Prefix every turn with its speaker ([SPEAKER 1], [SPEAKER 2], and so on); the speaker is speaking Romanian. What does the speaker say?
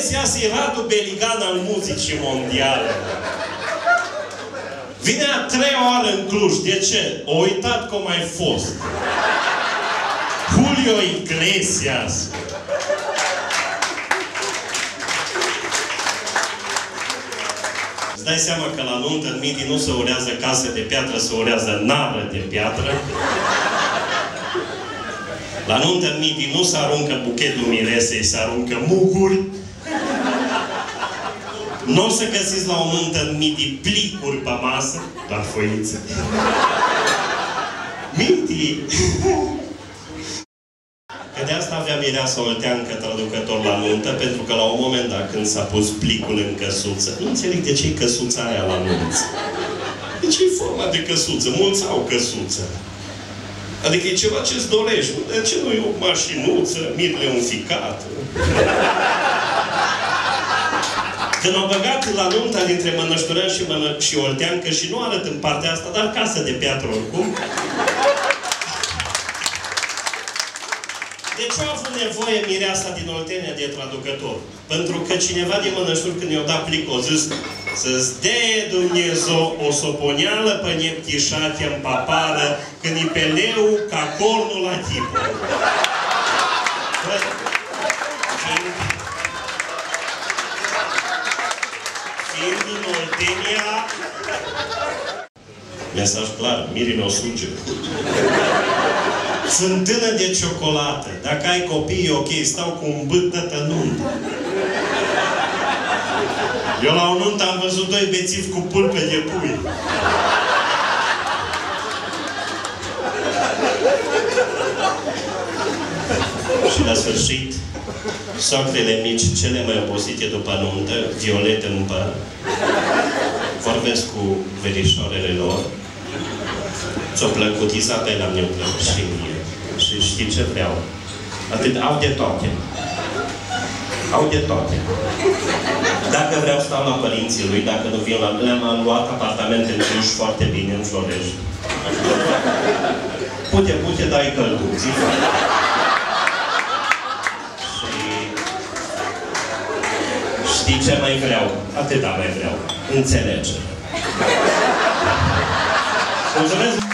[SPEAKER 1] să iasă Radu Beligan al muzicii mondiale. Vine a 3 ore în Cluj. De ce? O uitat cum ai fost. Julio Iglesias. Îți dai seama că la nuntă în Midi nu se urează casă de piatră, se urează nară de piatră. La nuntă în Midi nu se aruncă buchetul miresei, se aruncă muguri. Nu o să găsiți la o nuntă în Midi plicuri pe masă, doar foițe. Midi! Că de asta avea mireasa Olteancă traducător la nuntă, pentru că la un moment dat, când s-a pus plicul în căsuță, nu înțeleg de ce e căsuța aia la nunță. De ce e forma de căsuță? Mulți au căsuță. Adică e ceva ce-ți dorești. De ce nu e o mașinuță, mirele un ficat? Când au băgat la nunta dintre Mănășturean și Olteancă, și nu arăt în partea asta, dar casă de piatră oricum, de ce a avut nevoie mireasa din Oltenia de traducător? Pentru că cineva din Mănășturi, când i-a dat plicul, a zis să-ți dea Dumnezeu o soponeală pe neptișate în papară, când e pe leu ca cornul la tipul. Fiind din Oltenia, mesaj clar, mirii o suge. Fântână de ciocolată. Dacă ai copii, e ok, stau cu un bât tătă nuntă. Eu la o nuntă am văzut 2 bețivi cu pulpe de pui. Și la sfârșit, socrele mici, cele mai obosite după nuntă, violete în păr, vorbesc cu verișoarele lor. Ți-o plăcut, Izabela mi-o plăcut și mie. Și știi ce vreau? Atât, au de toate. Au de toate. Dacă vreau stau la părinții lui, dacă nu vin la... Le-am luat apartamente în Cluj foarte bine, în Florești. Pute, dai călduți. Și... știi ce mai vreau? Atâta mai vreau. Înțelegere. Mulțumesc!